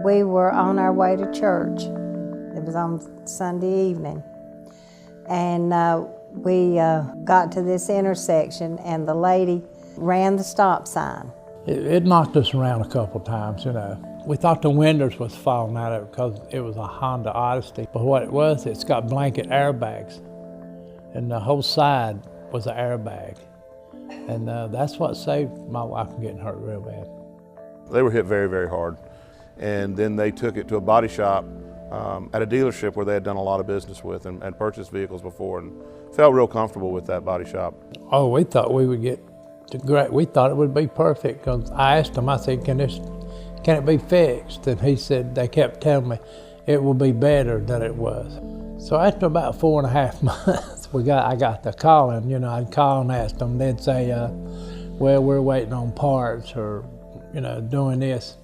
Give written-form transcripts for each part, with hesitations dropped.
We were on our way to church. It was on Sunday evening. And we got to this intersection and the lady ran the stop sign. It knocked us around a couple times, you know. We thought the windows was falling out of it because it was a Honda Odyssey. But what it was, it's got blanket airbags. And the whole side was an airbag. And that's what saved my wife from getting hurt real bad. They were hit very, very hard. And then they took it to a body shop at a dealership where they had done a lot of business with and purchased vehicles before and felt real comfortable with that body shop. Oh, we thought we would get to great. We thought it would be perfect because I asked him, I said, can it be fixed? And he said, they kept telling me it will be better than it was. So after about 4.5 months, I got the calling, you know, I'd call and ask them. They'd say, well, we're waiting on parts or, you know, doing this.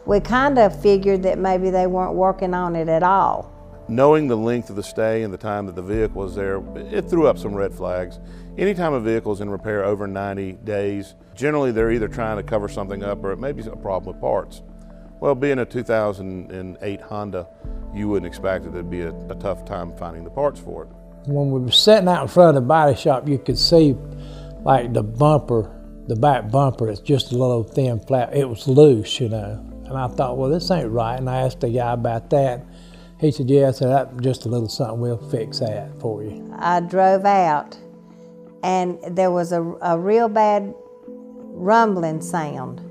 We kind of figured that maybe they weren't working on it at all. Knowing the length of the stay and the time that the vehicle was there, it threw up some red flags. Anytime a vehicle is in repair over 90 days, generally they're either trying to cover something up or it may be a problem with parts. Well, being a 2008 Honda, you wouldn't expect it to be a tough time finding the parts for it. When we were sitting out in front of the body shop, you could see like the bumper, the back bumper, it's just a little thin flap. It was loose, you know. And I thought, well, this ain't right. And I asked the guy about that. He said, yeah, I said, that's just a little something, we'll fix that for you. I drove out and there was a real bad rumbling sound.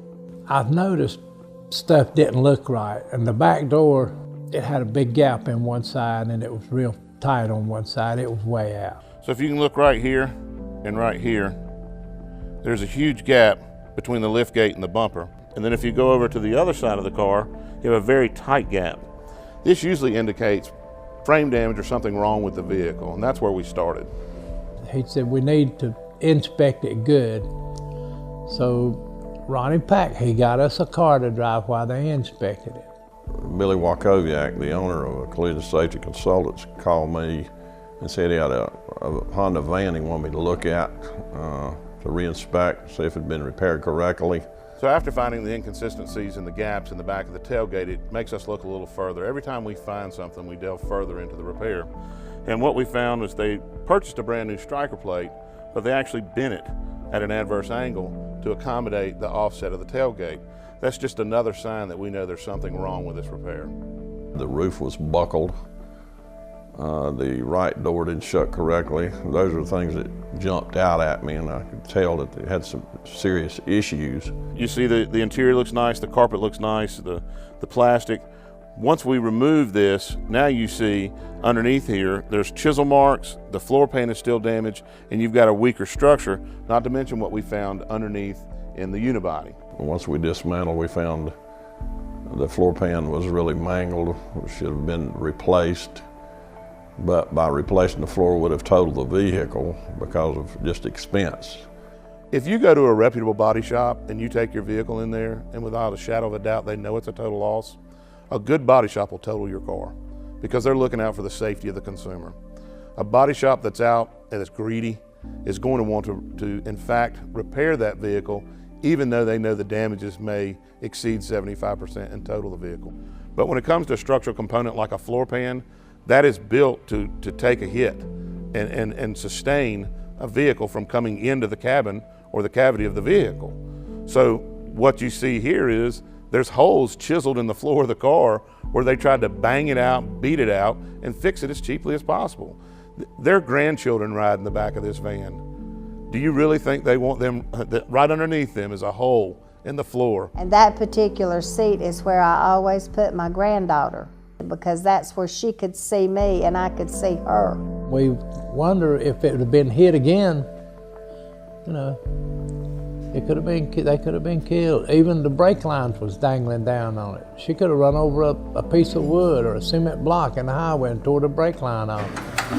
I've noticed stuff didn't look right. And the back door, it had a big gap in one side and it was real tight on one side. It was way out. So if you can look right here and right here, there's a huge gap between the lift gate and the bumper. And then if you go over to the other side of the car, you have a very tight gap. This usually indicates frame damage or something wrong with the vehicle, and that's where we started. He said, we need to inspect it good. So Ronnie Pack, he got us a car to drive while they inspected it. Billy Wachowiak, the owner of Collision Safety Consultants, called me and said he had a Honda van he wanted me to look at, to re-inspect, see if it had been repaired correctly. So after finding the inconsistencies and the gaps in the back of the tailgate, it makes us look a little further. Every time we find something, we delve further into the repair. And what we found is they purchased a brand new striker plate, but they actually bent it at an adverse angle to accommodate the offset of the tailgate. That's just another sign that we know there's something wrong with this repair. The roof was buckled. The right door didn't shut correctly. Those are things that jumped out at me, and I could tell that they had some serious issues. You see the interior looks nice, the carpet looks nice, the plastic. Once we remove this, now you see underneath here, there's chisel marks, the floor pan is still damaged, and you've got a weaker structure, not to mention what we found underneath in the unibody. Once we dismantled, we found the floor pan was really mangled, it should have been replaced. But by replacing the floor would have totaled the vehicle because of just expense. If you go to a reputable body shop and you take your vehicle in there and without a shadow of a doubt they know it's a total loss, a good body shop will total your car because they're looking out for the safety of the consumer. A body shop that's out and is greedy is going to want to in fact repair that vehicle even though they know the damages may exceed 75% and total the vehicle. But when it comes to a structural component like a floor pan, that is built to take a hit and sustain a vehicle from coming into the cabin or the cavity of the vehicle. So what you see here is there's holes chiseled in the floor of the car where they tried to bang it out, beat it out, and fix it as cheaply as possible. Their grandchildren ride in the back of this van. Do you really think they want them, right underneath them is a hole in the floor? And that particular seat is where I always put my granddaughter, because that's where she could see me and I could see her. We wonder if it would have been hit again, you know, they could have been killed. Even the brake lines was dangling down on it. She could have run over a piece of wood or a cement block in the highway and tore the brake line off.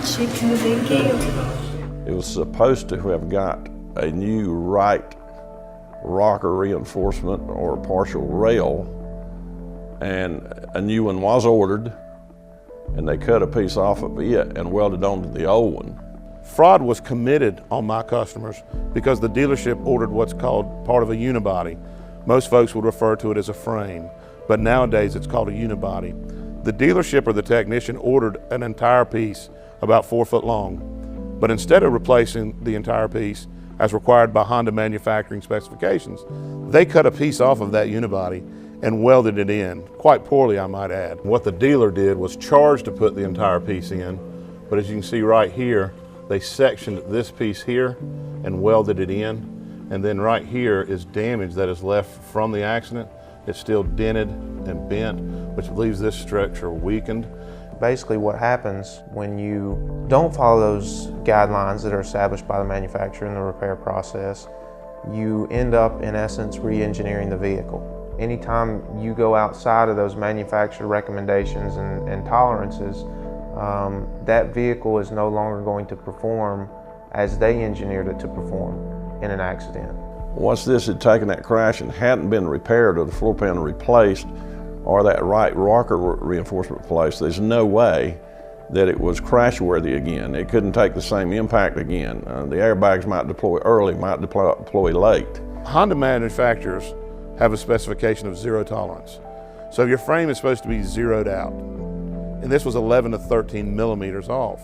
She could have been killed. It was supposed to have got a new right rocker reinforcement or partial rail, and a new one was ordered, and they cut a piece off of it and welded onto the old one. Fraud was committed on my customers because the dealership ordered what's called part of a unibody. Most folks would refer to it as a frame. but nowadays it's called a unibody. The dealership or the technician ordered an entire piece about 4 foot long, but instead of replacing the entire piece as required by Honda manufacturing specifications, they cut a piece off of that unibody and welded it in, quite poorly I might add. What the dealer did was charge to put the entire piece in, but as you can see right here, they sectioned this piece here and welded it in, and then right here is damage that is left from the accident. It's still dented and bent, which leaves this structure weakened. Basically what happens when you don't follow those guidelines that are established by the manufacturer in the repair process, you end up in essence re-engineering the vehicle. Anytime you go outside of those manufacturer recommendations and tolerances, that vehicle is no longer going to perform as they engineered it to perform in an accident. Once this had taken that crash and hadn't been repaired or the floor pan replaced or that right rocker reinforcement placed, there's no way that it was crash worthy again. It couldn't take the same impact again. The airbags might deploy early, might deploy late. Honda manufacturers have a specification of 0 tolerance. So your frame is supposed to be zeroed out, and this was 11 to 13 millimeters off.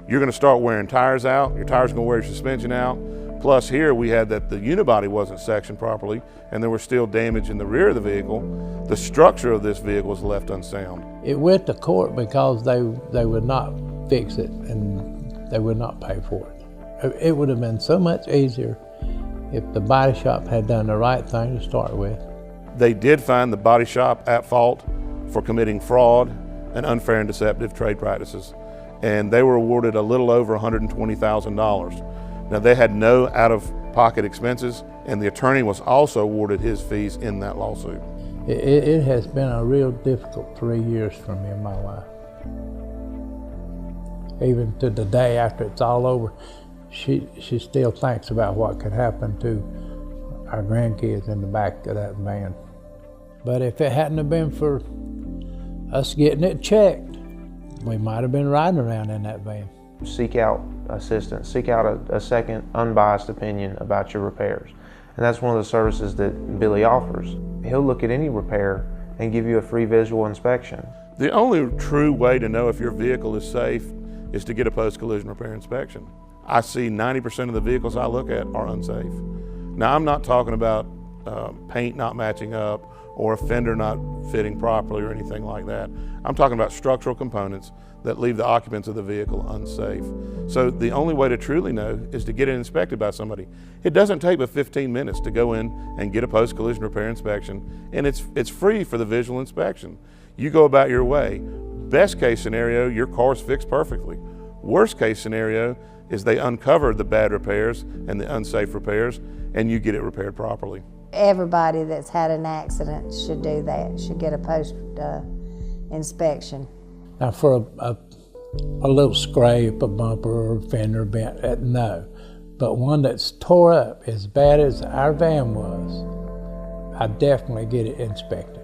You're gonna start wearing tires out, your tires are gonna wear your suspension out, plus here we had that the unibody wasn't sectioned properly and there was still damage in the rear of the vehicle. The structure of this vehicle was left unsound. It went to court because they would not fix it and they would not pay for it. It would have been so much easier if the body shop had done the right thing to start with. They did find the body shop at fault for committing fraud and unfair and deceptive trade practices, and they were awarded a little over $120,000. Now they had no out-of-pocket expenses, and the attorney was also awarded his fees in that lawsuit. It has been a real difficult 3 years for me in my life. Even to the day after it's all over, she still thinks about what could happen to our grandkids in the back of that van. But if it hadn't have been for us getting it checked, we might have been riding around in that van. Seek out assistance, seek out a second unbiased opinion about your repairs. And that's one of the services that Billy offers. He'll look at any repair and give you a free visual inspection. The only true way to know if your vehicle is safe is to get a post-collision repair inspection. I see 90% of the vehicles I look at are unsafe. Now I'm not talking about paint not matching up or a fender not fitting properly or anything like that. I'm talking about structural components that leave the occupants of the vehicle unsafe. So the only way to truly know is to get it inspected by somebody. It doesn't take but 15 minutes to go in and get a post-collision repair inspection, and it's free for the visual inspection. You go about your way. Best case scenario, your car's fixed perfectly. Worst case scenario is they uncover the bad repairs and the unsafe repairs, and you get it repaired properly. Everybody that's had an accident should do that, should get a post inspection. Now for a little scrape, a bumper or a fender bent, no. But one that's tore up as bad as our van was, I definitely get it inspected.